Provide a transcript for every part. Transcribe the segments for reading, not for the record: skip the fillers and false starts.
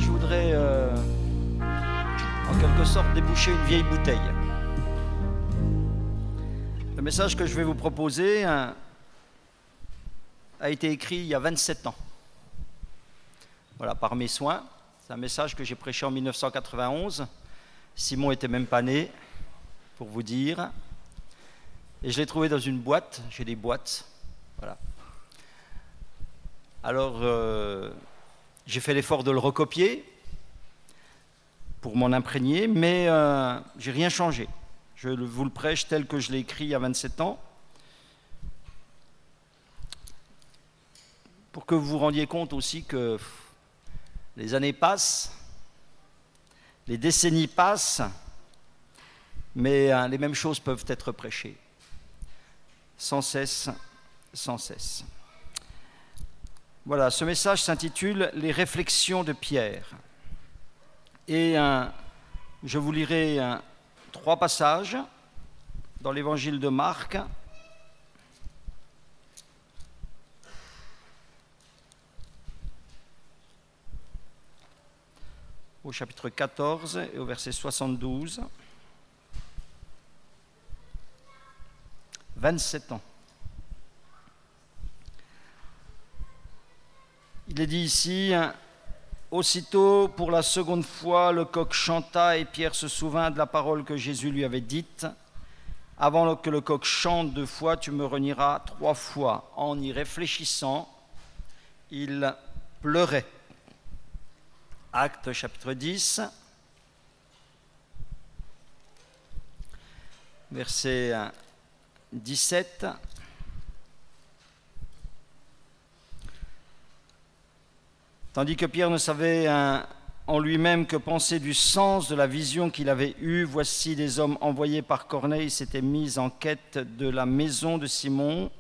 je voudrais en quelque sorte déboucher une vieille bouteille. Le message que je vais vous proposer a été écrit il y a 27 ans. Voilà, par mes soins. C'est un message que j'ai prêché en 1991. Simon était même pas né, pour vous dire. Et je l'ai trouvé dans une boîte. J'ai des boîtes. Voilà. Alors, j'ai fait l'effort de le recopier pour m'en imprégner, mais j'ai rien changé. Je vous le prêche tel que je l'ai écrit il y a 27 ans, pour que vous vous rendiez compte aussi que les années passent, les décennies passent, mais les mêmes choses peuvent être prêchées, sans cesse, sans cesse. Voilà, ce message s'intitule « Les réflexions de Pierre ». Et je vous lirai 3 passages dans l'évangile de Marc. Au chapitre 14 et au verset 72. 27 ans. Il est dit ici, aussitôt, pour la seconde fois, le coq chanta et Pierre se souvint de la parole que Jésus lui avait dite. Avant que le coq chante 2 fois, tu me renieras 3 fois. En y réfléchissant, il pleurait. Actes chapitre 10, verset 17. Tandis que Pierre ne savait en lui-même que penser du sens de la vision qu'il avait eue, voici des hommes envoyés par Corneille s'étaient mis en quête de la maison de Simon.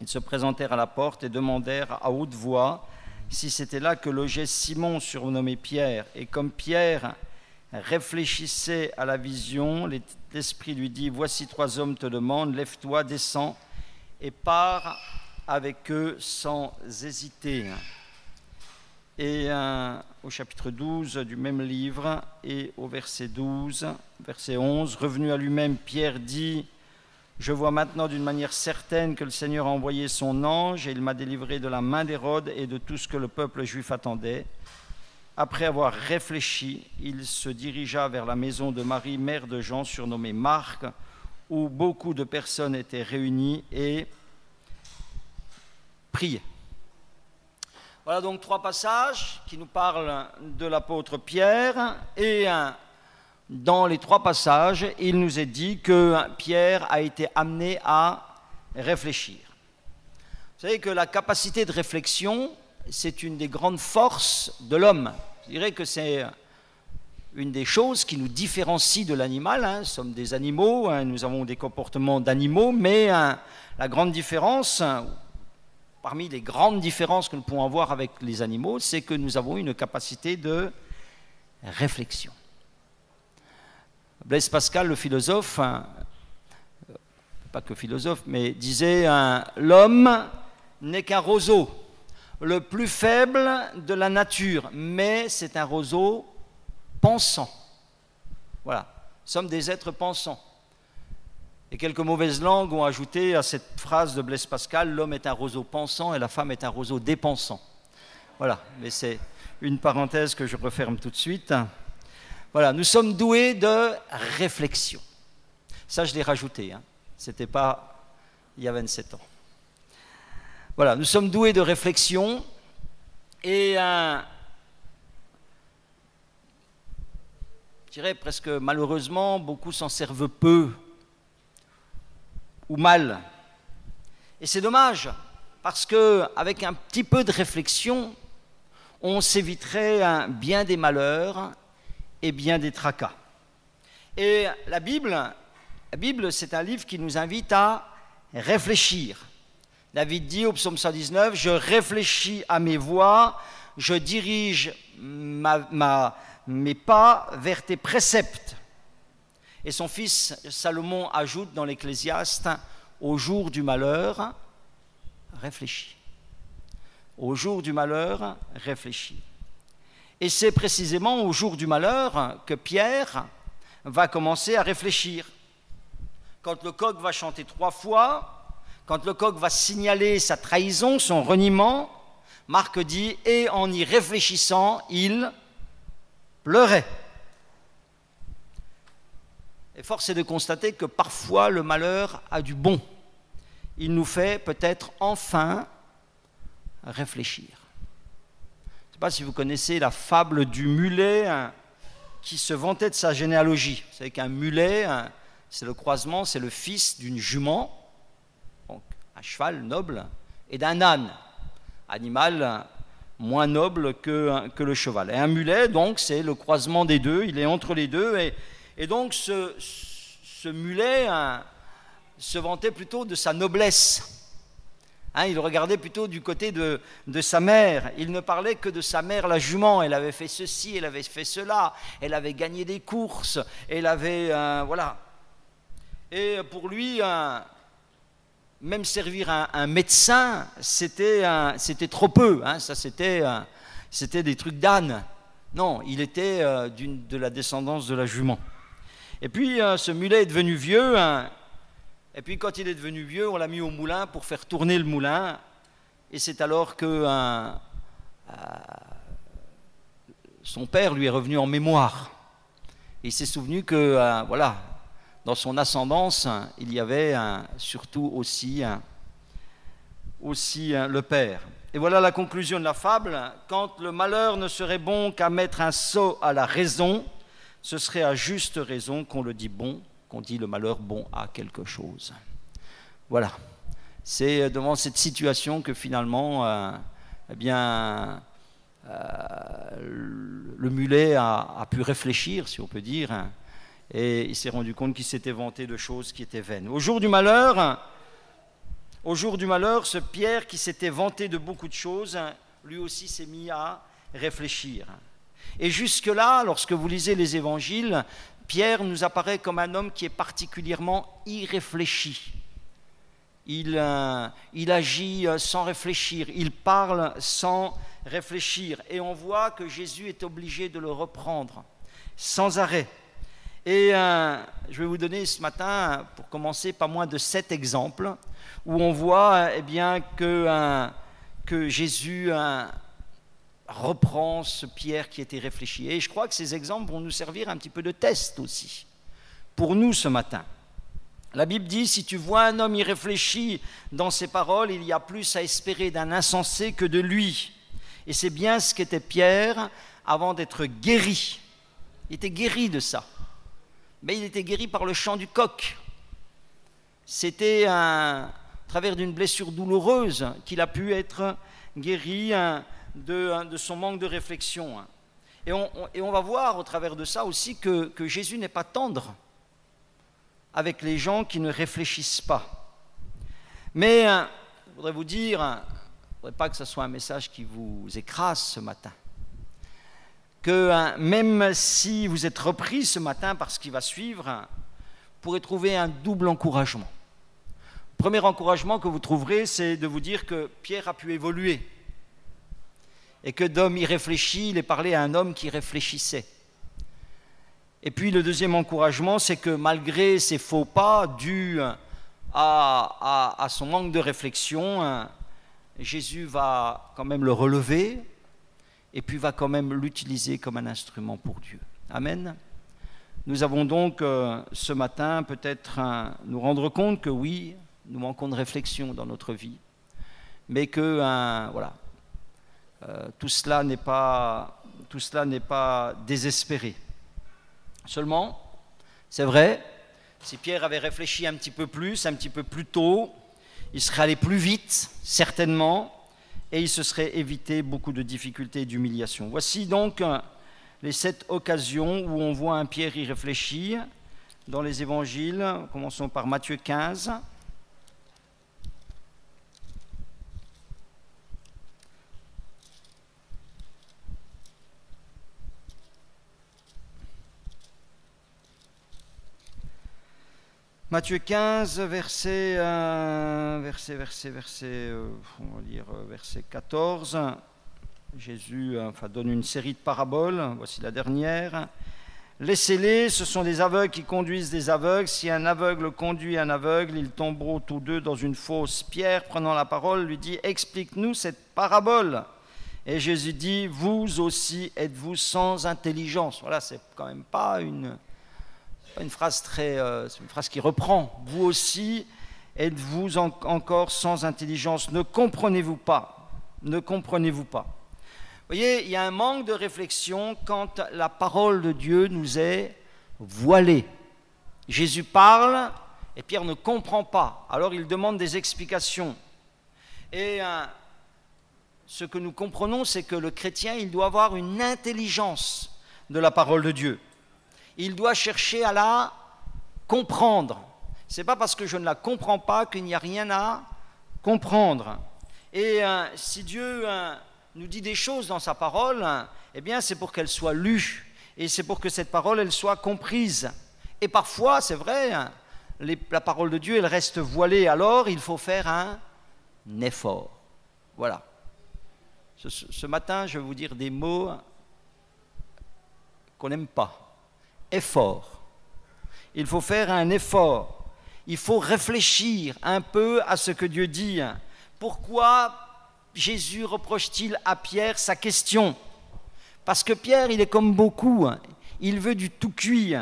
Ils se présentèrent à la porte et demandèrent à haute voix si c'était là que logeait Simon, surnommé Pierre. Et comme Pierre réfléchissait à la vision, l'Esprit lui dit « Voici 3 hommes te demandent, lève-toi, descends et pars avec eux sans hésiter. » Et au chapitre 12 du même livre et au verset 12, verset 11, revenu à lui-même, Pierre dit « Je vois maintenant d'une manière certaine que le Seigneur a envoyé son ange et il m'a délivré de la main d'Hérode et de tout ce que le peuple juif attendait. » Après avoir réfléchi, il se dirigea vers la maison de Marie, mère de Jean, surnommée Marc, où beaucoup de personnes étaient réunies et priaient. Voilà donc 3 passages qui nous parlent de l'apôtre Pierre et dans les 3 passages, il nous est dit que Pierre a été amené à réfléchir. Vous savez que la capacité de réflexion, c'est une des grandes forces de l'homme. Je dirais que c'est une des choses qui nous différencie de l'animal. Nous sommes des animaux, nous avons des comportements d'animaux, mais la grande différence, parmi les grandes différences que nous pouvons avoir avec les animaux, c'est que nous avons une capacité de réflexion. Blaise Pascal, le philosophe, pas que philosophe, mais disait « L'homme n'est qu'un roseau, le plus faible de la nature, mais c'est un roseau pensant. » Voilà, nous sommes des êtres pensants. Et quelques mauvaises langues ont ajouté à cette phrase de Blaise Pascal « L'homme est un roseau pensant et la femme est un roseau dépensant. » Voilà, mais c'est une parenthèse que je referme tout de suite. Voilà, nous sommes doués de réflexion. Ça, je l'ai rajouté, ce n'était pas il y a 27 ans. Voilà, nous sommes doués de réflexion et je dirais presque malheureusement, beaucoup s'en servent peu ou mal. Et c'est dommage, parce qu'avec un petit peu de réflexion, on s'éviterait bien des malheurs et bien des tracas. Et la Bible, c'est un livre qui nous invite à réfléchir. David dit au psaume 119, « Je réfléchis à mes voies, je dirige mes pas vers tes préceptes. » Et son fils Salomon ajoute dans l'Ecclésiaste, « Au jour du malheur, réfléchis. » Au jour du malheur, réfléchis. Et c'est précisément au jour du malheur que Pierre va commencer à réfléchir. Quand le coq va chanter 3 fois, quand le coq va signaler sa trahison, son reniement, Marc dit « Et en y réfléchissant, il pleurait ». Et force est de constater que parfois le malheur a du bon. Il nous fait peut-être enfin réfléchir. Je ne sais pas si vous connaissez la fable du mulet qui se vantait de sa généalogie. Vous savez qu'un mulet, c'est le croisement, c'est le fils d'une jument, donc un cheval noble, et d'un âne, animal moins noble que le cheval. Et un mulet, donc, c'est le croisement des deux, il est entre les deux, et donc ce mulet se vantait plutôt de sa noblesse. Il regardait plutôt du côté de sa mère. Il ne parlait que de sa mère, la jument. Elle avait fait ceci, elle avait fait cela, elle avait gagné des courses, elle avait... voilà. Et pour lui, même servir un médecin, c'était trop peu. Ça, c'était des trucs d'âne. Non, il était de la descendance de la jument. Et puis, ce mulet est devenu vieux... Et puis quand il est devenu vieux, on l'a mis au moulin pour faire tourner le moulin. Et c'est alors que son père lui est revenu en mémoire. Et il s'est souvenu que, voilà, dans son ascendance, il y avait surtout aussi le père. Et voilà la conclusion de la fable. Quand le malheur ne serait bon qu'à mettre un sot à la raison, ce serait à juste raison qu'on le dit bon, qu'on dit le malheur bon à quelque chose. Voilà. C'est devant cette situation que finalement, le mulet a pu réfléchir, si on peut dire, et il s'est rendu compte qu'il s'était vanté de choses qui étaient vaines. Au jour du malheur, ce Pierre qui s'était vanté de beaucoup de choses, lui aussi s'est mis à réfléchir. Et jusque-là, lorsque vous lisez les évangiles, Pierre nous apparaît comme un homme qui est particulièrement irréfléchi. Il agit sans réfléchir, il parle sans réfléchir. Et on voit que Jésus est obligé de le reprendre sans arrêt. Et je vais vous donner ce matin, pour commencer, pas moins de 7 exemples où on voit que Jésus reprend ce Pierre qui était réfléchi. Et je crois que ces exemples vont nous servir un petit peu de test aussi, pour nous ce matin. La Bible dit, si tu vois un homme irréfléchi dans ses paroles, il y a plus à espérer d'un insensé que de lui. Et c'est bien ce qu'était Pierre avant d'être guéri. Il était guéri de ça. Mais il était guéri par le chant du coq. C'était à travers d'une blessure douloureuse qu'il a pu être guéri de son manque de réflexion. Et on va voir au travers de ça aussi que Jésus n'est pas tendre avec les gens qui ne réfléchissent pas. Mais je voudrais vous dire, je ne voudrais pas que ce soit un message qui vous écrase ce matin, que même si vous êtes repris ce matin par ce qui va suivre, vous pourrez trouver un double encouragement. Le premier encouragement que vous trouverez, c'est de vous dire que Pierre a pu évoluer. Et que d'homme irréfléchi, il est parlé à un homme qui réfléchissait. Et puis le deuxième encouragement, c'est que malgré ses faux pas dus à son manque de réflexion, Jésus va quand même le relever et puis va quand même l'utiliser comme un instrument pour Dieu. Amen. Nous avons donc ce matin peut-être nous rendre compte que oui, nous manquons de réflexion dans notre vie, mais que voilà. Tout cela n'est pas désespéré. Seulement, c'est vrai, si Pierre avait réfléchi un petit peu plus tôt, il serait allé plus vite, certainement, et il se serait évité beaucoup de difficultés et d'humiliations. Voici donc les 7 occasions où on voit un Pierre irréfléchi dans les évangiles. Commençons par Matthieu 15. Matthieu 15, verset 14. Jésus donne une série de paraboles, voici la dernière. Laissez-les, ce sont des aveugles qui conduisent des aveugles. Si un aveugle conduit un aveugle, ils tomberont tous deux dans une fosse. Pierre, prenant la parole, lui dit « Explique-nous cette parabole ». Et Jésus dit « Vous aussi êtes-vous sans intelligence ». Voilà, c'est quand même pas une phrase c'est une phrase qui reprend. « Vous aussi êtes-vous encore sans intelligence ». Ne comprenez-vous pas? Ne comprenez-vous pas? Vous voyez, il y a un manque de réflexion quand la parole de Dieu nous est voilée. Jésus parle et Pierre ne comprend pas. Alors il demande des explications. Et ce que nous comprenons, c'est que le chrétien, il doit avoir une intelligence de la parole de Dieu. Il doit chercher à la comprendre. Ce n'est pas parce que je ne la comprends pas qu'il n'y a rien à comprendre. Et si Dieu nous dit des choses dans sa parole, eh bien c'est pour qu'elle soit lue et c'est pour que cette parole elle soit comprise. Et parfois, c'est vrai, la parole de Dieu elle reste voilée, alors il faut faire un effort. Voilà. Ce matin, je vais vous dire des mots qu'on n'aime pas. Effort. Il faut faire un effort. Il faut réfléchir un peu à ce que Dieu dit. Pourquoi Jésus reproche-t-il à Pierre sa question? Parce que Pierre, il est comme beaucoup, il veut du tout cuit.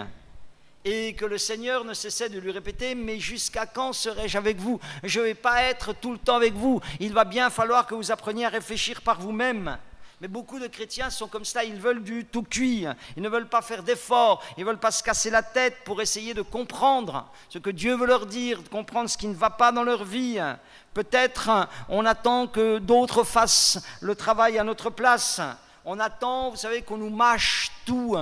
Et que le Seigneur ne cessait de lui répéter « Mais jusqu'à quand serai-je avec vous? Je ne vais pas être tout le temps avec vous. Il va bien falloir que vous appreniez à réfléchir par vous-même. » Mais beaucoup de chrétiens sont comme ça, ils veulent du tout cuit. Ils ne veulent pas faire d'efforts, ils ne veulent pas se casser la tête pour essayer de comprendre ce que Dieu veut leur dire, de comprendre ce qui ne va pas dans leur vie. Peut-être on attend que d'autres fassent le travail à notre place. On attend, vous savez, qu'on nous mâche tout.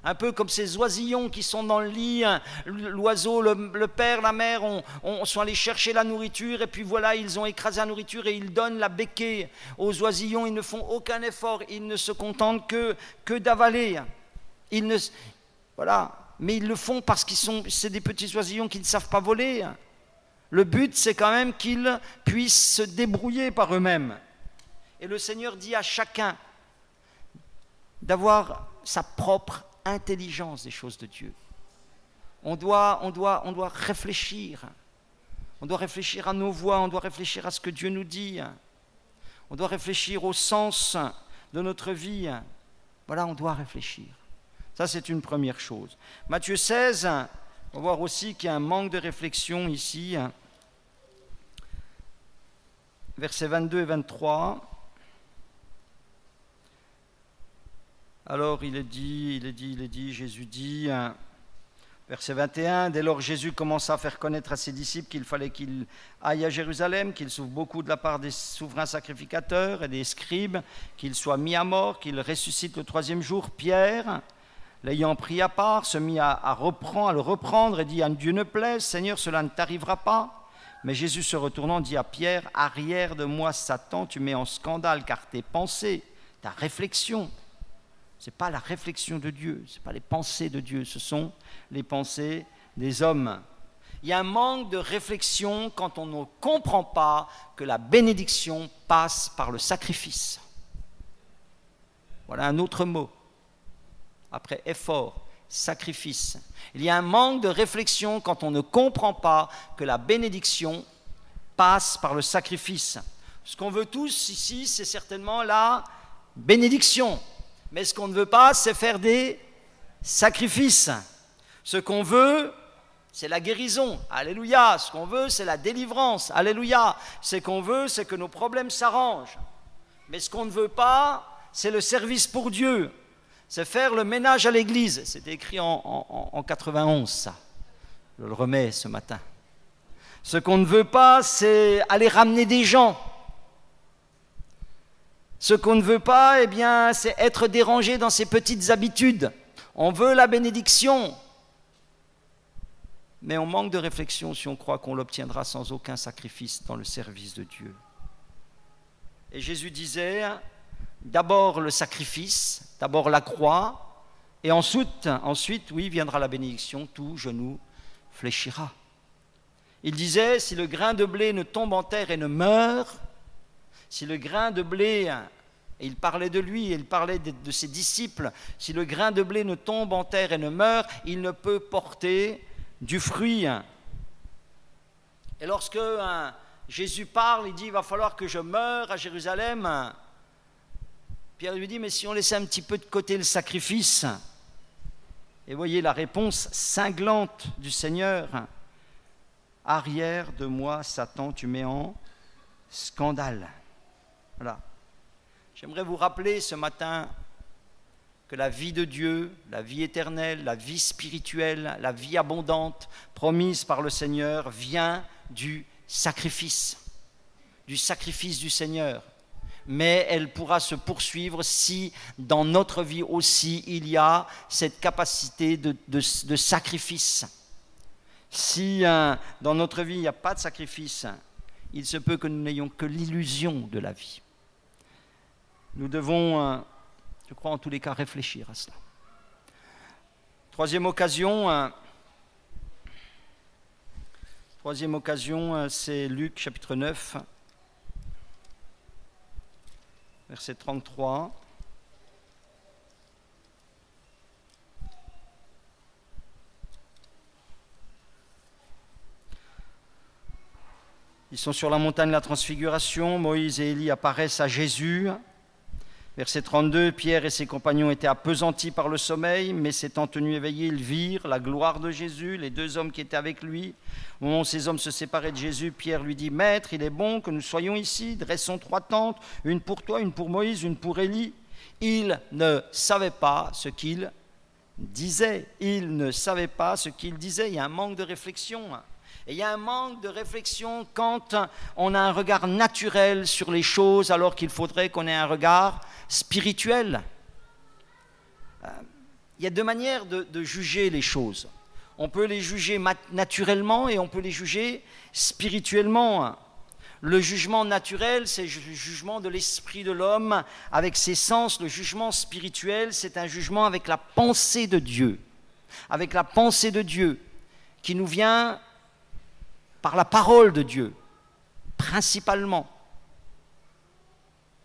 Un peu comme ces oisillons qui sont dans le lit, l'oiseau, le père, la mère sont allés chercher la nourriture et puis voilà, ils ont écrasé la nourriture et ils donnent la béquée aux oisillons. Ils ne font aucun effort, ils ne se contentent que d'avaler. Voilà, mais ils le font parce c'est des petits oisillons qui ne savent pas voler. Le but, c'est quand même qu'ils puissent se débrouiller par eux-mêmes. Et le Seigneur dit à chacun d'avoir sa propre intelligence des choses de Dieu. On doit réfléchir. On doit réfléchir à nos voix, on doit réfléchir à ce que Dieu nous dit. On doit réfléchir au sens de notre vie. Voilà, on doit réfléchir. Ça, c'est une première chose. Matthieu 16, on va voir aussi qu'il y a un manque de réflexion ici. Versets 22 et 23. Alors il est dit, Jésus dit, verset 21, dès lors Jésus commença à faire connaître à ses disciples qu'il fallait qu'il aille à Jérusalem, qu'il souffre beaucoup de la part des souverains sacrificateurs et des scribes, qu'il soit mis à mort, qu'il ressuscite le troisième jour. Pierre, l'ayant pris à part, se mit à le reprendre et dit, à Dieu ne plaise, Seigneur, cela ne t'arrivera pas. Mais Jésus se retournant dit à Pierre, arrière de moi Satan, tu mets en scandale car tes pensées, ta réflexion, ce n'est pas la réflexion de Dieu, ce n'est pas les pensées de Dieu, ce sont les pensées des hommes. Il y a un manque de réflexion quand on ne comprend pas que la bénédiction passe par le sacrifice. Voilà un autre mot. Après effort, sacrifice. Il y a un manque de réflexion quand on ne comprend pas que la bénédiction passe par le sacrifice. Ce qu'on veut tous ici, c'est certainement la bénédiction. Mais ce qu'on ne veut pas, c'est faire des sacrifices. Ce qu'on veut, c'est la guérison. Alléluia. Ce qu'on veut, c'est la délivrance. Alléluia. Ce qu'on veut, c'est que nos problèmes s'arrangent. Mais ce qu'on ne veut pas, c'est le service pour Dieu. C'est faire le ménage à l'église. C'est écrit en 91, ça. Je le remets ce matin. Ce qu'on ne veut pas, c'est aller ramener des gens. Ce qu'on ne veut pas, eh bien, c'est être dérangé dans ses petites habitudes. On veut la bénédiction, mais on manque de réflexion si on croit qu'on l'obtiendra sans aucun sacrifice dans le service de Dieu. Et Jésus disait, d'abord le sacrifice, d'abord la croix, et ensuite, oui, viendra la bénédiction, tout genou fléchira. Il disait, si le grain de blé ne tombe en terre et ne meurt, si le grain de blé Et il parlait de lui, il parlait de ses disciples. Si le grain de blé ne tombe en terre et ne meurt, il ne peut porter du fruit. Et lorsque Jésus parle, il dit, il va falloir que je meure à Jérusalem. Pierre lui dit, mais si on laissait un petit peu de côté le sacrifice, et voyez la réponse cinglante du Seigneur, arrière de moi, Satan, tu mets en scandale. Voilà. J'aimerais vous rappeler ce matin que la vie de Dieu, la vie éternelle, la vie spirituelle, la vie abondante promise par le Seigneur vient du sacrifice du Seigneur. Mais elle pourra se poursuivre si dans notre vie aussi il y a cette capacité de sacrifice. Si dans notre vie il n'y a pas de sacrifice, il se peut que nous n'ayons que l'illusion de la vie. Nous devons, je crois en tous les cas, réfléchir à cela. Troisième occasion, c'est Luc chapitre 9, verset 33. Ils sont sur la montagne de la transfiguration, Moïse et Élie apparaissent à Jésus. Verset 32, Pierre et ses compagnons étaient appesantis par le sommeil, mais s'étant tenus éveillés, ils virent la gloire de Jésus, les deux hommes qui étaient avec lui. Au moment où ces hommes se séparaient de Jésus, Pierre lui dit, « Maître, il est bon que nous soyons ici, dressons 3 tentes, une pour toi, une pour Moïse, une pour Élie. » Il ne savait pas ce qu'il disait. Il ne savait pas ce qu'il disait. Il y a un manque de réflexion. Et il y a un manque de réflexion quand on a un regard naturel sur les choses alors qu'il faudrait qu'on ait un regard spirituel. Il y a 2 manières de juger les choses. On peut les juger naturellement et on peut les juger spirituellement. Le jugement naturel, c'est le jugement de l'esprit de l'homme avec ses sens. Le jugement spirituel, c'est un jugement avec la pensée de Dieu. Avec la pensée de Dieu qui nous vient par la parole de Dieu, principalement.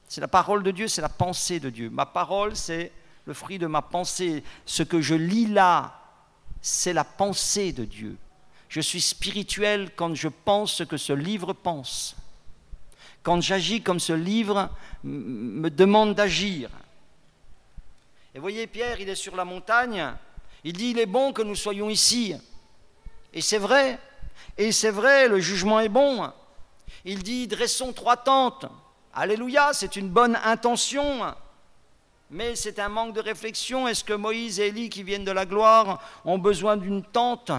C'est la parole de Dieu, c'est la pensée de Dieu. Ma parole, c'est le fruit de ma pensée. Ce que je lis là, c'est la pensée de Dieu. Je suis spirituel quand je pense ce que ce livre pense. Quand j'agis comme ce livre me demande d'agir. Et voyez, Pierre, il est sur la montagne, il dit, il est bon que nous soyons ici. Et c'est vrai. Et c'est vrai, le jugement est bon. Il dit, dressons 3 tentes. Alléluia, c'est une bonne intention. Mais c'est un manque de réflexion. Est-ce que Moïse et Élie, qui viennent de la gloire, ont besoin d'une tente?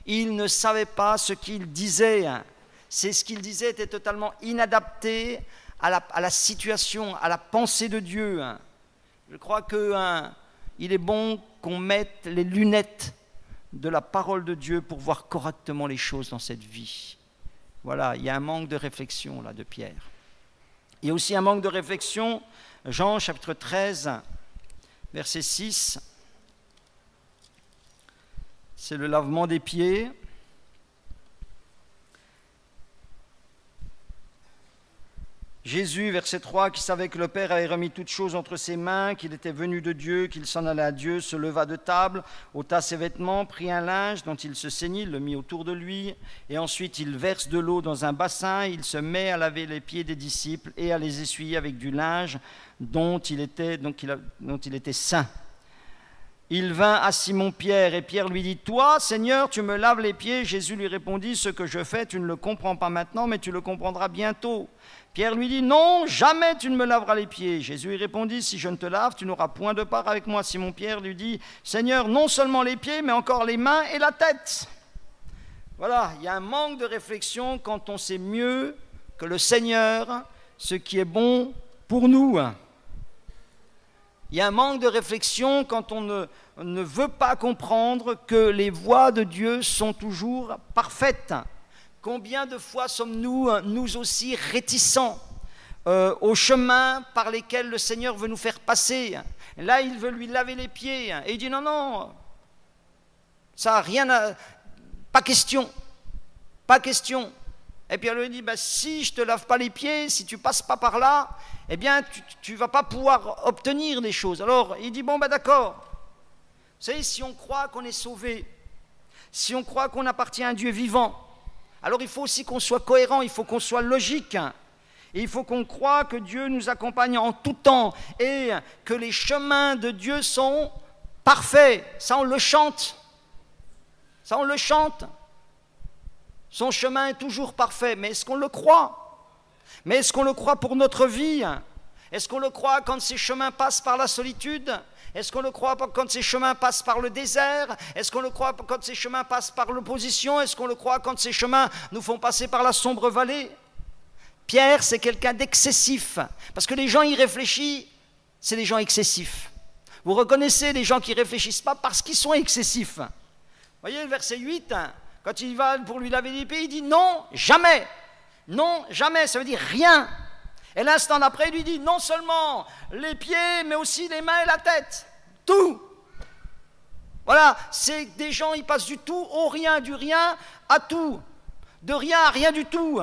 Ils ne savaient pas ce qu'ils disaient. C'est ce qu'ils disaient était totalement inadapté à la situation, à la pensée de Dieu. Je crois qu'il est bon qu'on mette les lunettes de la parole de Dieu pour voir correctement les choses dans cette vie. Voilà, il y a un manque de réflexion là de Pierre. Il y a aussi un manque de réflexion, Jean chapitre 13, verset 6. C'est le lavement des pieds. Jésus, verset 3, qui savait que le Père avait remis toutes choses entre ses mains, qu'il était venu de Dieu, qu'il s'en allait à Dieu, se leva de table, ôta ses vêtements, prit un linge dont il se ceignit, le mit autour de lui, et ensuite il verse de l'eau dans un bassin, il se met à laver les pieds des disciples et à les essuyer avec du linge dont il était saint. Il vint à Simon-Pierre et Pierre lui dit, « Toi, Seigneur, tu me laves les pieds ?» Jésus lui répondit, « Ce que je fais, tu ne le comprends pas maintenant, mais tu le comprendras bientôt. » Pierre lui dit, « Non, jamais tu ne me laveras les pieds. » Jésus lui répondit, « Si je ne te lave, tu n'auras point de part avec moi. » Simon-Pierre lui dit, « Seigneur, non seulement les pieds, mais encore les mains et la tête. » Voilà, il y a un manque de réflexion quand on sait mieux que le Seigneur ce qui est bon pour nous. Il y a un manque de réflexion quand on ne veut pas comprendre que les voies de Dieu sont toujours parfaites. Combien de fois sommes-nous, nous aussi, réticents au chemin par lesquels le Seigneur veut nous faire passer? Là, il veut lui laver les pieds. Et il dit, non, non, ça n'a rien à... Pas question. Pas question. Et puis elle lui dit, ben, si je ne te lave pas les pieds, si tu ne passes pas par là, eh bien tu ne vas pas pouvoir obtenir des choses. Alors il dit, bon ben d'accord. Vous savez, si on croit qu'on est sauvé, si on croit qu'on appartient à un Dieu vivant, alors il faut aussi qu'on soit cohérent, il faut qu'on soit logique. Et il faut qu'on croie que Dieu nous accompagne en tout temps et que les chemins de Dieu sont parfaits. Ça, on le chante. Ça, on le chante. Son chemin est toujours parfait. Mais est-ce qu'on le croit? Mais est-ce qu'on le croit pour notre vie? Est-ce qu'on le croit quand ces chemins passent par la solitude? Est-ce qu'on le croit quand ces chemins passent par le désert? Est-ce qu'on le croit quand ces chemins passent par l'opposition? Est-ce qu'on le croit quand ces chemins nous font passer par la sombre vallée? Pierre, c'est quelqu'un d'excessif. Parce que les gens y réfléchissent, c'est des gens excessifs. Vous reconnaissez les gens qui ne réfléchissent pas parce qu'ils sont excessifs. Vous voyez le verset 8, quand il va pour lui laver les pieds, il dit non, jamais. Non, jamais, ça veut dire rien. Et l'instant d'après, il lui dit non seulement les pieds, mais aussi les mains et la tête. Tout. Voilà, c'est des gens, ils passent du tout au rien, du rien à tout. De rien à rien du tout.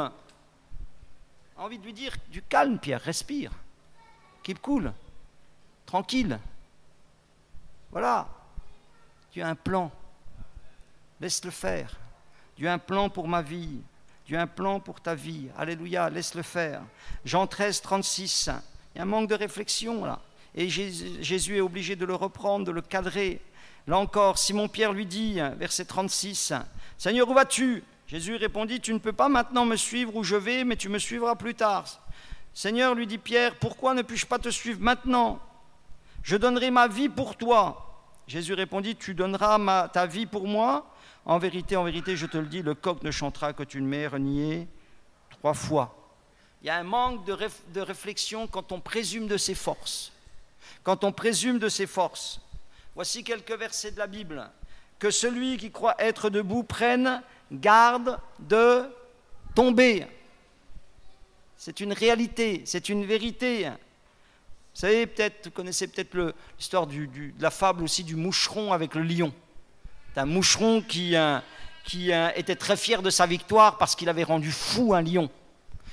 Envie de lui dire, du calme Pierre, respire, keep cool, tranquille. Voilà, Dieu a un plan, laisse-le faire. Dieu a un plan pour ma vie, Dieu a un plan pour ta vie, alléluia, laisse-le faire. Jean 13, 36, il y a un manque de réflexion là, et Jésus est obligé de le reprendre, de le cadrer. Là encore, Simon-Pierre lui dit, verset 36, « Seigneur, où vas-tu » Jésus répondit, « Tu ne peux pas maintenant me suivre où je vais, mais tu me suivras plus tard. » Seigneur, lui dit Pierre, « Pourquoi ne puis-je pas te suivre maintenant? Je donnerai ma vie pour toi. » Jésus répondit, « Tu donneras ta vie pour moi? En vérité, je te le dis, le coq ne chantera que tu ne m'aies renié 3 fois. » Il y a un manque de réflexion quand on présume de ses forces. Quand on présume de ses forces. Voici quelques versets de la Bible. « Que celui qui croit être debout prenne garde de tomber. » C'est une réalité, c'est une vérité. Vous savez, vous connaissez peut-être l'histoire de la fable aussi du moucheron avec le lion. C'est un moucheron qui était très fier de sa victoire parce qu'il avait rendu fou un lion.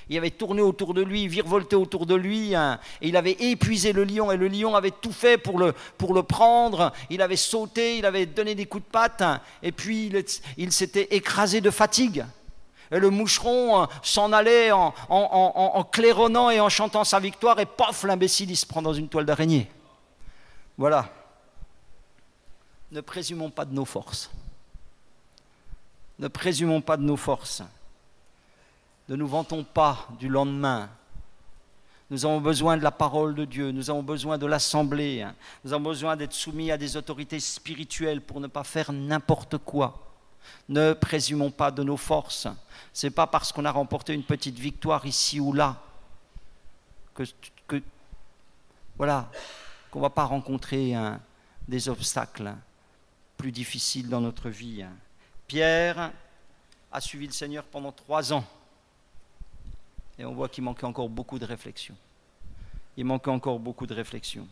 Il avait tourné autour de lui, virevolté autour de lui, et il avait épuisé le lion, et le lion avait tout fait pour le prendre. Il avait sauté, il avait donné des coups de patte, et puis il s'était écrasé de fatigue. Et le moucheron s'en allait en claironnant et en chantant sa victoire, et paf, l'imbécile, il se prend dans une toile d'araignée. Voilà. Ne présumons pas de nos forces. Ne présumons pas de nos forces. Ne nous vantons pas du lendemain. Nous avons besoin de la parole de Dieu, nous avons besoin de l'assemblée, nous avons besoin d'être soumis à des autorités spirituelles pour ne pas faire n'importe quoi. Ne présumons pas de nos forces. Ce n'est pas parce qu'on a remporté une petite victoire ici ou là voilà, qu'on ne va pas rencontrer des obstacles plus difficiles dans notre vie. Pierre a suivi le Seigneur pendant 3 ans. Et on voit qu'il manquait encore beaucoup de réflexion. Il manquait encore beaucoup de réflexion.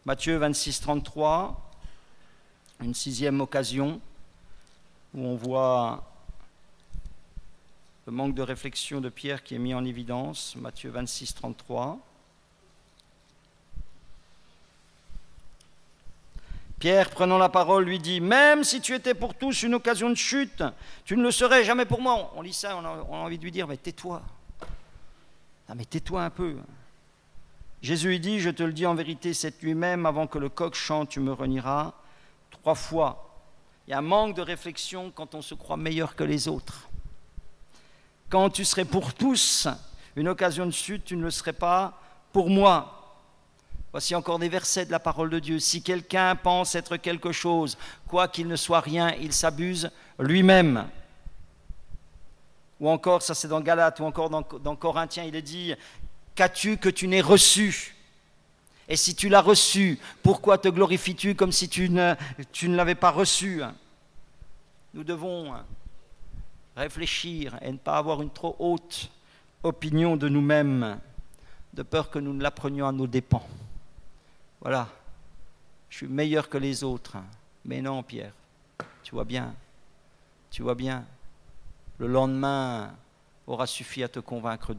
Matthieu 26, 33, une 6e occasion où on voit le manque de réflexion de Pierre qui est mis en évidence. Matthieu 26, 33. Pierre, prenant la parole, lui dit « Même si tu étais pour tous une occasion de chute, tu ne le serais jamais pour moi. » On lit ça, on a envie de lui dire « Mais tais-toi. Ah, mais tais-toi un peu. » Jésus lui dit « Je te le dis en vérité, cette nuit même, avant que le coq chante, tu me renieras 3 fois. » Il y a un manque de réflexion quand on se croit meilleur que les autres. Quand tu serais pour tous une occasion de chute, tu ne le serais pas pour moi. Voici encore des versets de la parole de Dieu. Si quelqu'un pense être quelque chose, quoi qu'il ne soit rien, il s'abuse lui-même. Ou encore, ça c'est dans Galates, ou encore dans Corinthiens, il est dit « Qu'as-tu que tu n'aies reçu ? Et si tu l'as reçu, pourquoi te glorifies-tu comme si tu ne l'avais pas reçu ?» Nous devons réfléchir et ne pas avoir une trop haute opinion de nous-mêmes, de peur que nous ne l'apprenions à nos dépens. Voilà, je suis meilleur que les autres. Mais non, Pierre, tu vois bien, le lendemain, aura suffi à te convaincre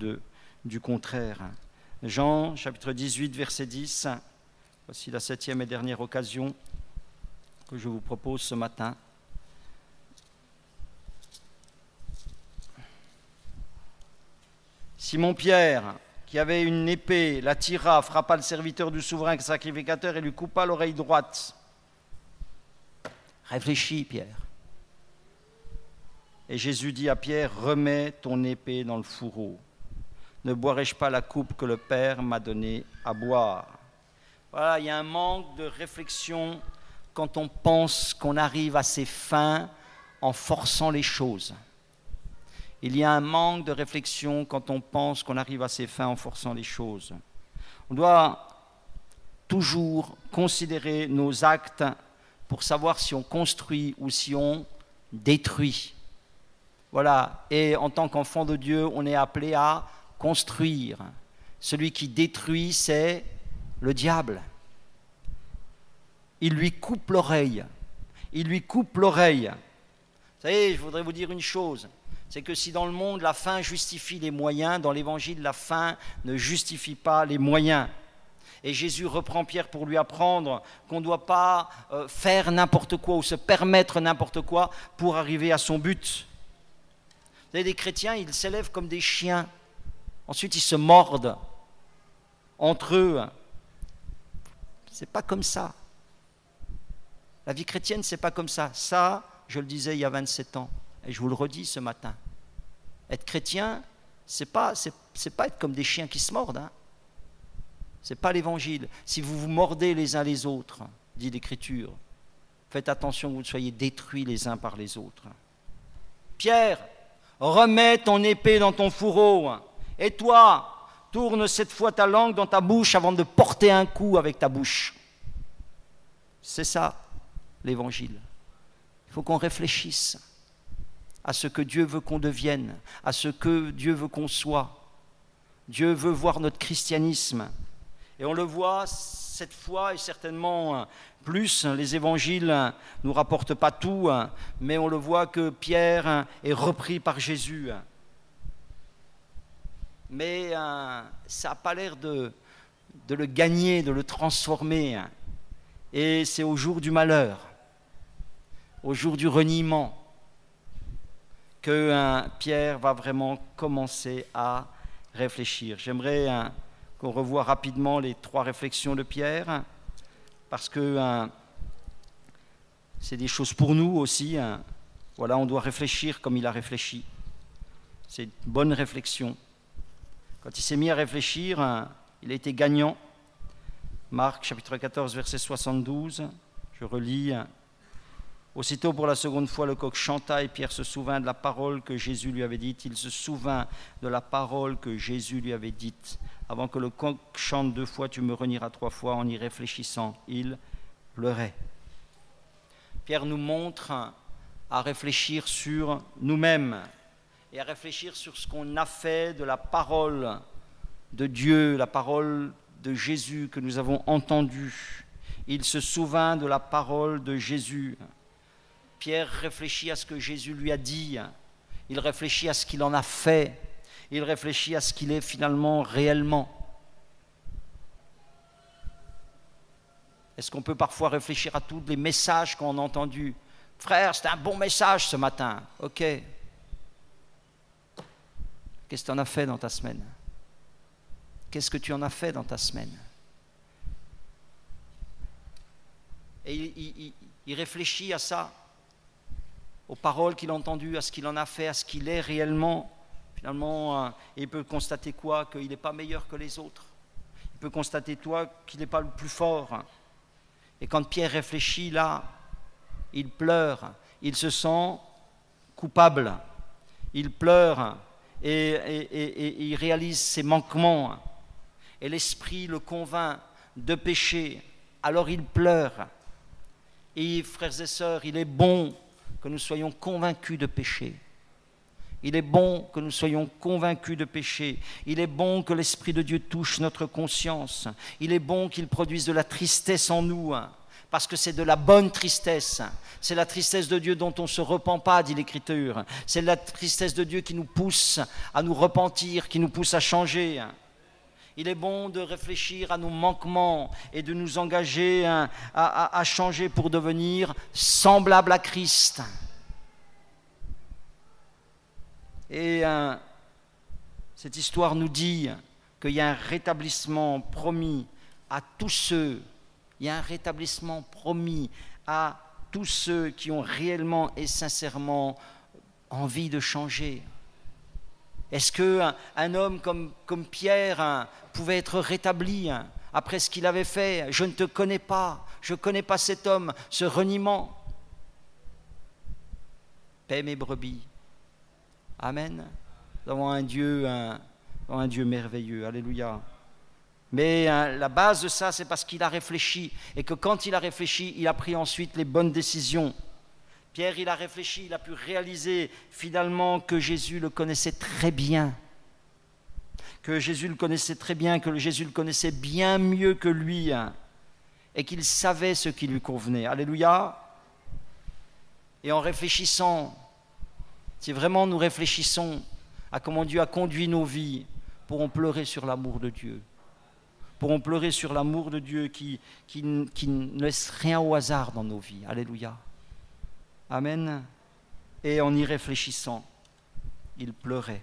du contraire. Jean, chapitre 18, verset 10. Voici la 7e et dernière occasion que je vous propose ce matin. Simon-Pierre, qui avait une épée, la tira, frappa le serviteur du souverain sacrificateur et lui coupa l'oreille droite. Réfléchis, Pierre. Et Jésus dit à Pierre, remets ton épée dans le fourreau. Ne boirai-je pas la coupe que le Père m'a donnée à boire? Voilà, il y a un manque de réflexion quand on pense qu'on arrive à ses fins en forçant les choses. Il y a un manque de réflexion quand on pense qu'on arrive à ses fins en forçant les choses. On doit toujours considérer nos actes pour savoir si on construit ou si on détruit. Voilà, et en tant qu'enfant de Dieu, on est appelé à construire. Celui qui détruit, c'est le diable. Il lui coupe l'oreille. Il lui coupe l'oreille. Vous savez, je voudrais vous dire une chose. C'est que si dans le monde, la fin justifie les moyens, dans l'Évangile, la fin ne justifie pas les moyens. Et Jésus reprend Pierre pour lui apprendre qu'on ne doit pas faire n'importe quoi ou se permettre n'importe quoi pour arriver à son but. Vous savez, des chrétiens, ils s'élèvent comme des chiens. Ensuite, ils se mordent entre eux. C'est pas comme ça. La vie chrétienne, c'est pas comme ça. Ça, je le disais il y a 27 ans. Et je vous le redis ce matin. Être chrétien, c'est pas être comme des chiens qui se mordent. Hein. Ce n'est pas l'évangile. Si vous vous mordez les uns les autres, dit l'Écriture, faites attention que vous soyez détruits les uns par les autres. Pierre, remets ton épée dans ton fourreau. Et toi, tourne cette fois ta langue dans ta bouche avant de porter un coup avec ta bouche. C'est ça, l'évangile. Il faut qu'on réfléchisse à ce que Dieu veut qu'on devienne, à ce que Dieu veut qu'on soit. Dieu veut voir notre christianisme. Et on le voit cette fois, et certainement plus, les évangiles ne nous rapportent pas tout, mais on le voit que Pierre est repris par Jésus. Mais ça n'a pas l'air de le gagner, de le transformer. Et c'est au jour du malheur, au jour du reniement, que Pierre va vraiment commencer à réfléchir. J'aimerais qu'on revoie rapidement les 3 réflexions de Pierre, parce que c'est des choses pour nous aussi. Voilà, on doit réfléchir comme il a réfléchi. C'est une bonne réflexion. Quand il s'est mis à réfléchir, il a été gagnant. Marc, chapitre 14, verset 72, je relis. Aussitôt, pour la seconde fois, le coq chanta et Pierre se souvint de la parole que Jésus lui avait dite. Il se souvint de la parole que Jésus lui avait dite. Avant que le coq chante 2 fois, tu me renieras 3 fois. En y réfléchissant, il pleurait. Pierre nous montre à réfléchir sur nous-mêmes et à réfléchir sur ce qu'on a fait de la parole de Dieu, la parole de Jésus que nous avons entendue. Il se souvint de la parole de Jésus. Pierre réfléchit à ce que Jésus lui a dit, il réfléchit à ce qu'il en a fait, il réfléchit à ce qu'il est finalement réellement. Est-ce qu'on peut parfois réfléchir à tous les messages qu'on a entendus? Frère, c'était un bon message ce matin, ok. Qu'est-ce que tu en as fait dans ta semaine? Qu'est-ce que tu en as fait dans ta semaine? Et il réfléchit à ça, aux paroles qu'il a entendues, à ce qu'il en a fait, à ce qu'il est réellement. Finalement, il peut constater quoi? Qu'il n'est pas meilleur que les autres. Il peut constater qu'il n'est pas le plus fort. Et quand Pierre réfléchit là, il pleure, il se sent coupable. Il pleure et il réalise ses manquements. Et l'Esprit le convainc de pécher. Alors il pleure. Et frères et sœurs, il est bon que nous soyons convaincus de péché. Il est bon que nous soyons convaincus de péché. Il est bon que l'Esprit de Dieu touche notre conscience. Il est bon qu'il produise de la tristesse en nous. parce que c'est de la bonne tristesse. C'est la tristesse de Dieu dont on ne se repent pas, dit l'Écriture. C'est la tristesse de Dieu qui nous pousse à nous repentir, qui nous pousse à changer. Il est bon de réfléchir à nos manquements et de nous engager à changer pour devenir semblable à Christ. Et cette histoire nous dit qu'il y a un rétablissement promis à tous ceux, il y a un rétablissement promis à tous ceux qui ont réellement et sincèrement envie de changer. Est-ce qu'un homme comme Pierre pouvait être rétabli après ce qu'il avait fait? Je ne te connais pas, je ne connais pas cet homme, ce reniement. Paie mes brebis. Amen. Nous avons un Dieu merveilleux. Alléluia. Mais la base de ça, c'est parce qu'il a réfléchi. Et que quand il a réfléchi, il a pris ensuite les bonnes décisions. Pierre, il a réfléchi, il a pu réaliser finalement que Jésus le connaissait très bien. Que Jésus le connaissait très bien, que Jésus le connaissait bien mieux que lui. Et qu'il savait ce qui lui convenait. Alléluia. Et en réfléchissant, si vraiment nous réfléchissons à comment Dieu a conduit nos vies, pourrons pleurer sur l'amour de Dieu. Pourrons pleurer sur l'amour de Dieu qui ne laisse rien au hasard dans nos vies. Alléluia. Amen. Et en y réfléchissant, il pleurait.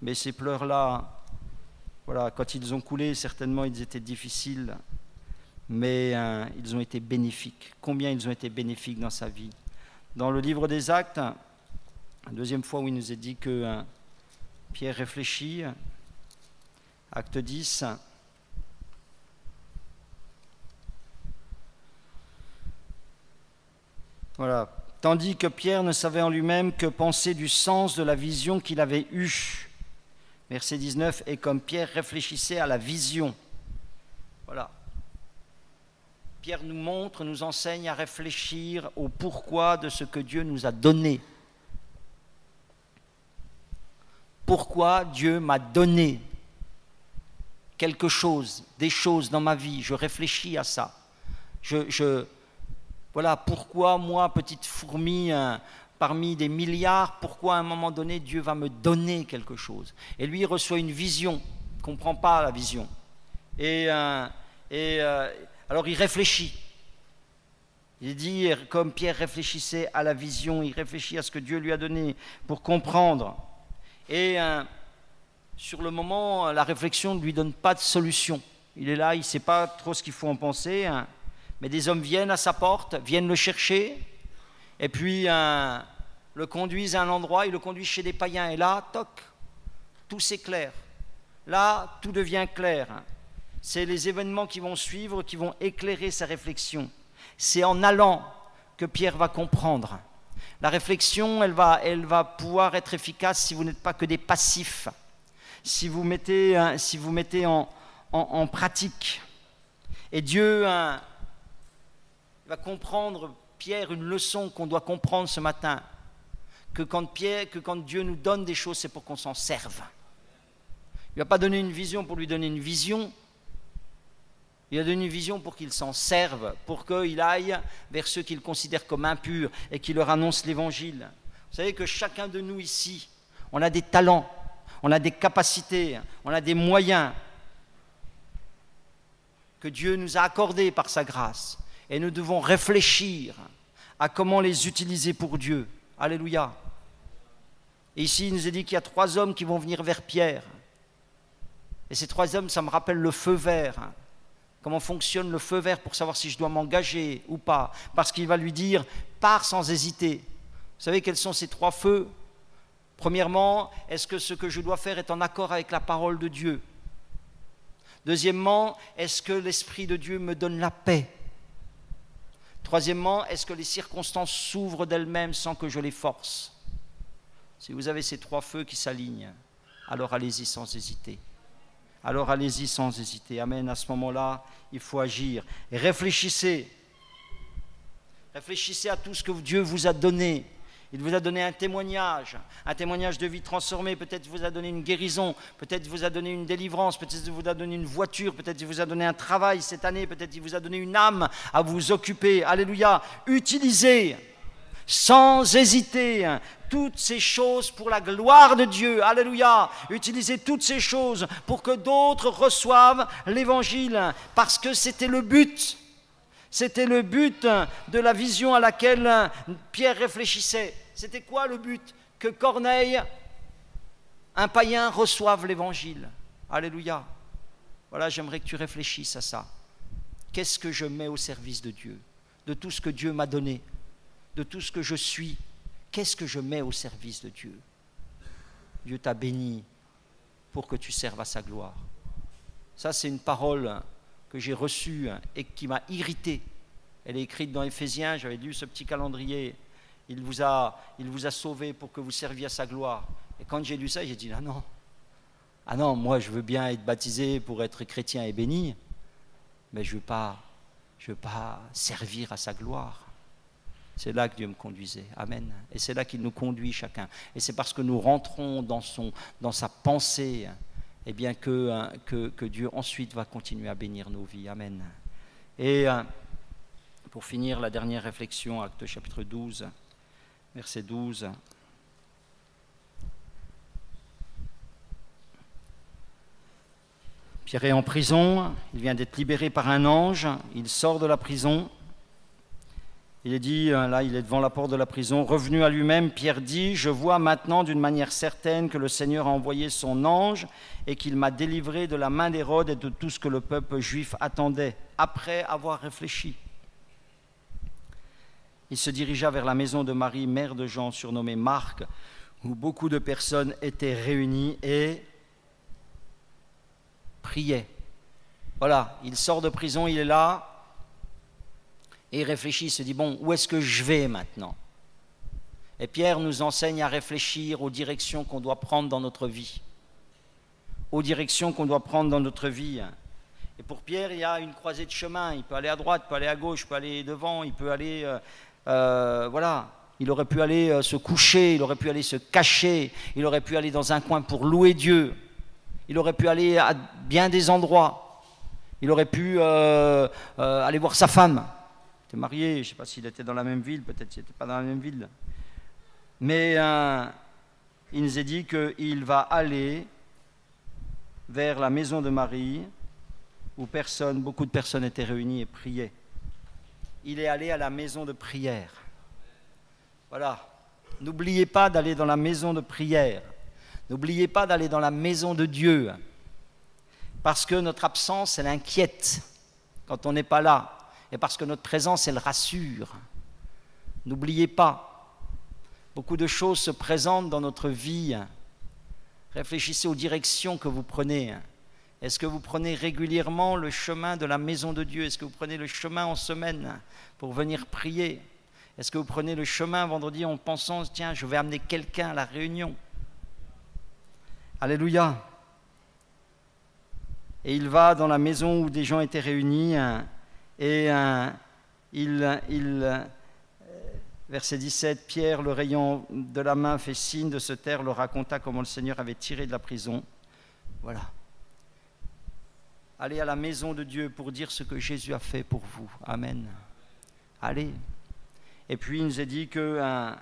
Mais ces pleurs-là, voilà, quand ils ont coulé, certainement ils étaient difficiles, mais ils ont été bénéfiques. Combien ils ont été bénéfiques dans sa vie. Dans le livre des Actes, la deuxième fois où il nous est dit que Pierre réfléchit, Acte 10, voilà. Tandis que Pierre ne savait en lui-même que penser du sens de la vision qu'il avait eue. Verset 19, et comme Pierre réfléchissait à la vision. Voilà. Pierre nous montre, nous enseigne à réfléchir au pourquoi de ce que Dieu nous a donné. Pourquoi Dieu m'a donné quelque chose, des choses dans ma vie. Je réfléchis à ça. Voilà, pourquoi moi, petite fourmi, parmi des milliards, pourquoi à un moment donné, Dieu va me donner quelque chose. Et lui, il reçoit une vision, il ne comprend pas la vision. Alors il réfléchit. Il dit, comme Pierre réfléchissait à la vision, il réfléchit à ce que Dieu lui a donné pour comprendre. Et sur le moment, la réflexion ne lui donne pas de solution. Il est là, il ne sait pas trop ce qu'il faut en penser. Mais des hommes viennent à sa porte, viennent le chercher, et puis le conduisent à un endroit, ils le conduisent chez des païens. Et là, toc, tout s'éclaire. Là, tout devient clair. C'est les événements qui vont suivre, qui vont éclairer sa réflexion. C'est en allant que Pierre va comprendre. La réflexion, elle va pouvoir être efficace si vous n'êtes pas que des passifs, si vous mettez en pratique. Et Dieu va comprendre, Pierre, une leçon qu'on doit comprendre ce matin, que quand Dieu nous donne des choses, c'est pour qu'on s'en serve. Il ne va pas donner une vision pour lui donner une vision, il a donné une vision pour qu'il s'en serve, pour qu'il aille vers ceux qu'il considère comme impurs et qu'il leur annonce l'évangile. Vous savez que chacun de nous ici, on a des talents, on a des capacités, on a des moyens que Dieu nous a accordés par sa grâce. Et nous devons réfléchir à comment les utiliser pour Dieu. Alléluia. Et ici, il nous est dit qu'il y a 3 hommes qui vont venir vers Pierre. Et ces 3 hommes, ça me rappelle le feu vert. Comment fonctionne le feu vert pour savoir si je dois m'engager ou pas. Parce qu'il va lui dire, pars sans hésiter. Vous savez quels sont ces 3 feux? Premièrement, est-ce que ce que je dois faire est en accord avec la parole de Dieu? Deuxièmement, est-ce que l'Esprit de Dieu me donne la paix? Troisièmement, est-ce que les circonstances s'ouvrent d'elles-mêmes sans que je les force? Si vous avez ces 3 feux qui s'alignent, alors allez-y sans hésiter. Alors allez-y sans hésiter. Amen. À ce moment-là, il faut agir. Et réfléchissez. Réfléchissez à tout ce que Dieu vous a donné. Il vous a donné un témoignage de vie transformée. Peut-être il vous a donné une guérison, peut-être il vous a donné une délivrance, peut-être il vous a donné une voiture, peut-être il vous a donné un travail cette année, peut-être il vous a donné une âme à vous occuper. Alléluia. Utilisez sans hésiter toutes ces choses pour la gloire de Dieu. Alléluia. Utilisez toutes ces choses pour que d'autres reçoivent l'évangile, parce que c'était le but. C'était le but de la vision à laquelle Pierre réfléchissait. C'était quoi le but? Que Corneille, un païen, reçoive l'évangile. Alléluia. Voilà, j'aimerais que tu réfléchisses à ça. Qu'est-ce que je mets au service de Dieu? De tout ce que Dieu m'a donné, de tout ce que je suis, qu'est-ce que je mets au service de Dieu? Dieu t'a béni pour que tu serves à sa gloire. Ça, c'est une parole que j'ai reçue et qui m'a irrité. Elle est écrite dans Éphésiens, j'avais lu ce petit calendrier. Il vous a sauvé pour que vous serviez à sa gloire. Et quand j'ai lu ça, j'ai dit, ah non, moi je veux bien être baptisé pour être chrétien et béni, mais je ne veux pas servir à sa gloire. C'est là que Dieu me conduisait. Amen. Et c'est là qu'il nous conduit chacun. Et c'est parce que nous rentrons dans sa pensée, eh bien que Dieu ensuite va continuer à bénir nos vies. Amen. Et pour finir, la dernière réflexion, Actes chapitre 12, verset 12. Pierre est en prison, il vient d'être libéré par un ange, il sort de la prison. Il est dit, là, il est devant la porte de la prison. Revenu à lui-même, Pierre dit, « Je vois maintenant d'une manière certaine que le Seigneur a envoyé son ange et qu'il m'a délivré de la main d'Hérode et de tout ce que le peuple juif attendait. » Après avoir réfléchi, il se dirigea vers la maison de Marie, mère de Jean, surnommée Marc, où beaucoup de personnes étaient réunies et priaient. Voilà, il sort de prison, il est là. Et il réfléchit, il se dit, bon, où est-ce que je vais maintenant? Et Pierre nous enseigne à réfléchir aux directions qu'on doit prendre dans notre vie. Aux directions qu'on doit prendre dans notre vie. Et pour Pierre, il y a une croisée de chemin. Il peut aller à droite, il peut aller à gauche, il peut aller devant, il peut aller... voilà. Il aurait pu aller se coucher, il aurait pu aller se cacher, il aurait pu aller dans un coin pour louer Dieu. Il aurait pu aller à bien des endroits. Il aurait pu aller voir sa femme. Marié, je ne sais pas s'il était dans la même ville, peut-être qu'il n'était pas dans la même ville. Mais il nous est dit qu'il va aller vers la maison de Marie, où beaucoup de personnes étaient réunies et priaient. Il est allé à la maison de prière. Voilà. N'oubliez pas d'aller dans la maison de prière. N'oubliez pas d'aller dans la maison de Dieu. Parce que notre absence, elle inquiète quand on n'est pas là. Et parce que notre présence, elle rassure. N'oubliez pas, beaucoup de choses se présentent dans notre vie. Réfléchissez aux directions que vous prenez. Est-ce que vous prenez régulièrement le chemin de la maison de Dieu? Est-ce que vous prenez le chemin en semaine pour venir prier? Est-ce que vous prenez le chemin vendredi en pensant, tiens, je vais amener quelqu'un à la réunion? Alléluia. Et il va dans la maison où des gens étaient réunis. Et verset 17, Pierre, le rayant de la main, fait signe de se taire, leur raconta comment le Seigneur avait tiré de la prison. Voilà. Allez à la maison de Dieu pour dire ce que Jésus a fait pour vous. Amen. Allez. Et puis il nous a dit que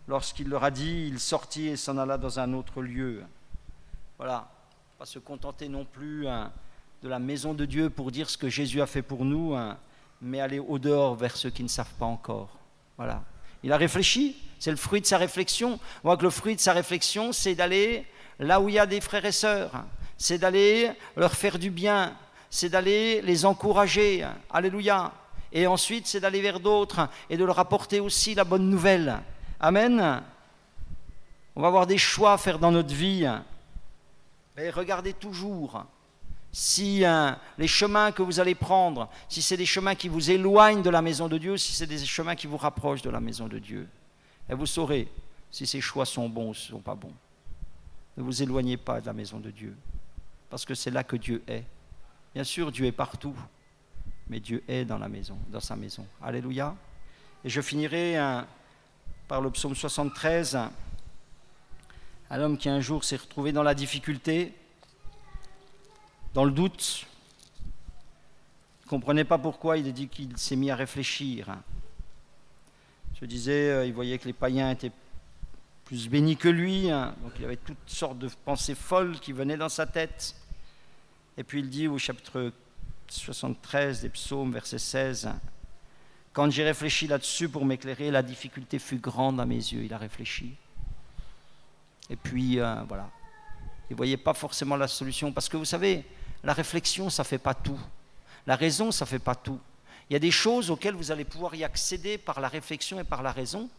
lorsqu'il leur a dit, il sortit et s'en alla dans un autre lieu. Voilà. Pas se contenter non plus de la maison de Dieu pour dire ce que Jésus a fait pour nous, mais aller au-dehors vers ceux qui ne savent pas encore. Voilà. Il a réfléchi, c'est le fruit de sa réflexion. On voit que le fruit de sa réflexion, c'est d'aller là où il y a des frères et sœurs, c'est d'aller leur faire du bien, c'est d'aller les encourager. Alléluia. Et ensuite, c'est d'aller vers d'autres et de leur apporter aussi la bonne nouvelle. Amen. On va avoir des choix à faire dans notre vie. Et regardez toujours si les chemins que vous allez prendre, si c'est des chemins qui vous éloignent de la maison de Dieu, si c'est des chemins qui vous rapprochent de la maison de Dieu. Et vous saurez si ces choix sont bons ou ne sont pas bons. Ne vous éloignez pas de la maison de Dieu, parce que c'est là que Dieu est. Bien sûr, Dieu est partout, mais Dieu est dans la maison, dans sa maison. Alléluia. Et je finirai par le psaume 73, un homme qui un jour s'est retrouvé dans la difficulté, dans le doute. Il ne comprenait pas pourquoi, il a dit qu'il s'est mis à réfléchir. Je disais, il voyait que les païens étaient plus bénis que lui, donc il avait toutes sortes de pensées folles qui venaient dans sa tête. Et puis il dit au chapitre 73 des psaumes, verset 16, « Quand j'ai réfléchi là-dessus pour m'éclairer, la difficulté fut grande à mes yeux. » Il a réfléchi. Et puis, voilà. Il ne voyait pas forcément la solution. Parce que vous savez, la réflexion, ça ne fait pas tout. La raison, ça ne fait pas tout. Il y a des choses auxquelles vous allez pouvoir y accéder par la réflexion et par la raison.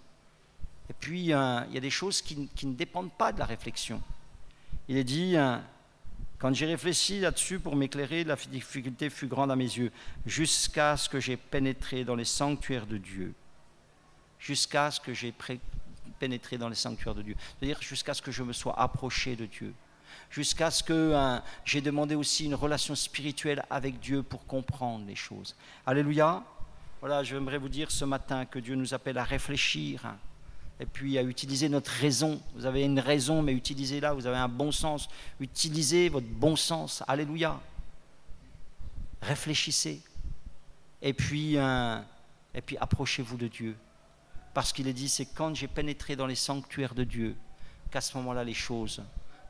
Et puis, il y a des choses qui ne dépendent pas de la réflexion. Il est dit, quand j'ai réfléchi là-dessus pour m'éclairer, la difficulté fut grande à mes yeux, jusqu'à ce que j'ai pénétré dans les sanctuaires de Dieu. Jusqu'à ce que j'ai pénétré dans les sanctuaires de Dieu. C'est-à-dire jusqu'à ce que je me sois approché de Dieu. Jusqu'à ce que j'ai demandé aussi une relation spirituelle avec Dieu pour comprendre les choses. Alléluia. Voilà, j'aimerais vous dire ce matin que Dieu nous appelle à réfléchir et puis à utiliser notre raison. Vous avez une raison, mais utilisez-la. Vous avez un bon sens. Utilisez votre bon sens. Alléluia. Réfléchissez. Et puis approchez-vous de Dieu. Parce qu'il est dit, c'est quand j'ai pénétré dans les sanctuaires de Dieu qu'à ce moment-là, les choses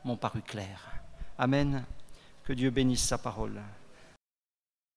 m'ont paru claires. Amen. Que Dieu bénisse sa parole.